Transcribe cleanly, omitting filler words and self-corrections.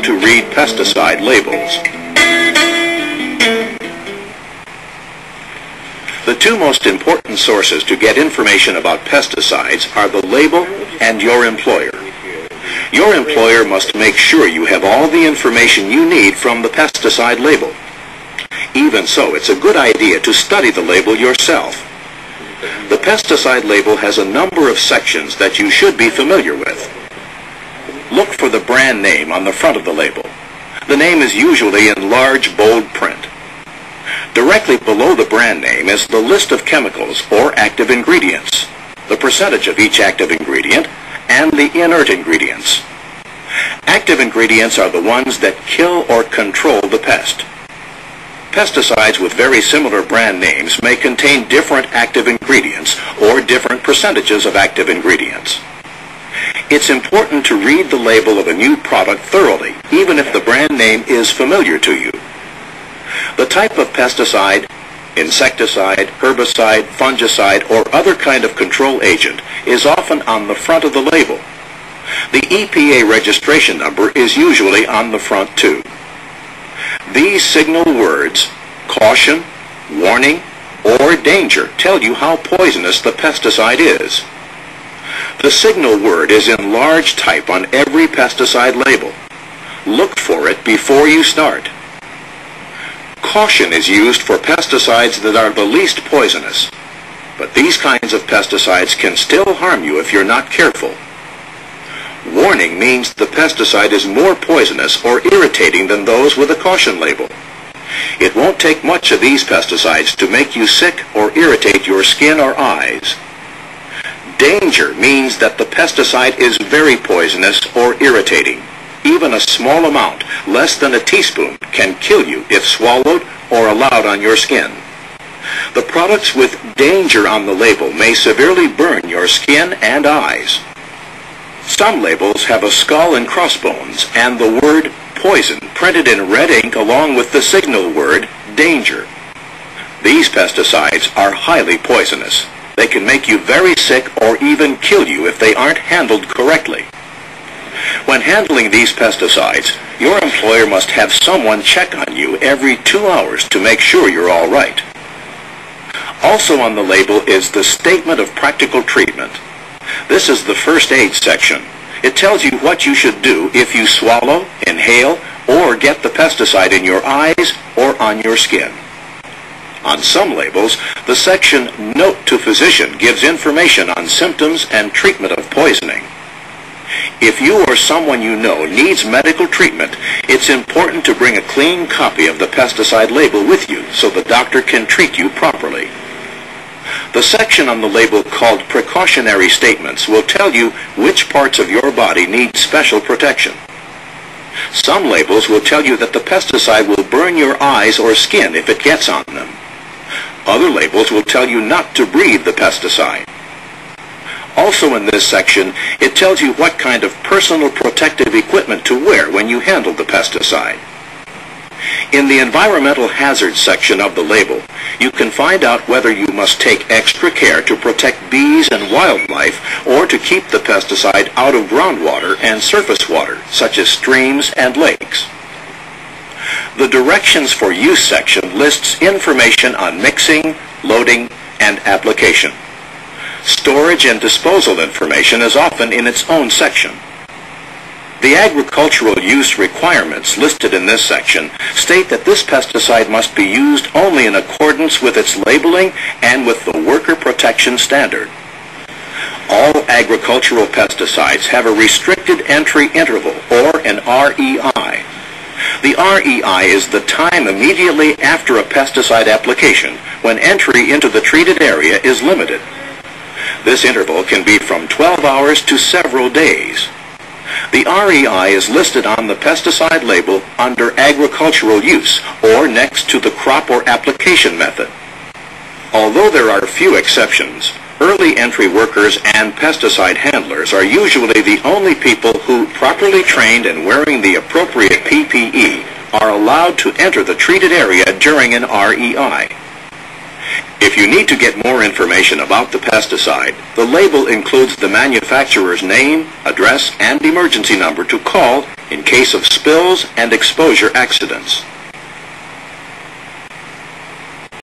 to read pesticide labels. The two most important sources to get information about pesticides are the label and your employer. Your employer must make sure you have all the information you need from the pesticide label. Even so, it's a good idea to study the label yourself. The pesticide label has a number of sections that you should be familiar with. Look for the brand name on the front of the label. The name is usually in large, bold print. Directly below the brand name is the list of chemicals or active ingredients, the percentage of each active ingredient, and the inert ingredients. Active ingredients are the ones that kill or control the pest. Pesticides with very similar brand names may contain different active ingredients or different percentages of active ingredients. It's important to read the label of a new product thoroughly, even if the brand name is familiar to you. The type of pesticide, insecticide, herbicide, fungicide, or other kind of control agent is often on the front of the label. The EPA registration number is usually on the front too. These signal words, caution, warning, or danger, tell you how poisonous the pesticide is. The signal word is in large type on every pesticide label. Look for it before you start. Caution is used for pesticides that are the least poisonous, but these kinds of pesticides can still harm you if you're not careful. Warning means the pesticide is more poisonous or irritating than those with a caution label. It won't take much of these pesticides to make you sick or irritate your skin or eyes. Danger means that the pesticide is very poisonous or irritating. Even a small amount, less than a teaspoon, can kill you if swallowed or allowed on your skin. The products with danger on the label may severely burn your skin and eyes. Some labels have a skull and crossbones and the word poison printed in red ink along with the signal word danger. These pesticides are highly poisonous. They can make you very sick or even kill you if they aren't handled correctly. When handling these pesticides, your employer must have someone check on you every 2 hours to make sure you're all right. Also on the label is the Statement of Practical Treatment. This is the first aid section. It tells you what you should do if you swallow, inhale, or get the pesticide in your eyes or on your skin. On some labels, the section Note to Physician gives information on symptoms and treatment of poisoning. If you or someone you know needs medical treatment, it's important to bring a clean copy of the pesticide label with you so the doctor can treat you properly. The section on the label called Precautionary Statements will tell you which parts of your body need special protection. Some labels will tell you that the pesticide will burn your eyes or skin if it gets on them. Other labels will tell you not to breathe the pesticide. Also in this section, it tells you what kind of personal protective equipment to wear when you handle the pesticide. In the environmental hazards section of the label, you can find out whether you must take extra care to protect bees and wildlife or to keep the pesticide out of groundwater and surface water, such as streams and lakes. The Directions for Use section lists information on mixing, loading, and application. Storage and disposal information is often in its own section. The agricultural use requirements listed in this section state that this pesticide must be used only in accordance with its labeling and with the Worker Protection Standard. All agricultural pesticides have a restricted entry interval, or an REI. The REI is the time immediately after a pesticide application when entry into the treated area is limited. This interval can be from 12 hours to several days. The REI is listed on the pesticide label under agricultural use or next to the crop or application method. Although there are few exceptions, early entry workers and pesticide handlers are usually the only people who, properly trained and wearing the appropriate PPE, are allowed to enter the treated area during an REI. If you need to get more information about the pesticide, the label includes the manufacturer's name, address, and emergency number to call in case of spills and exposure accidents.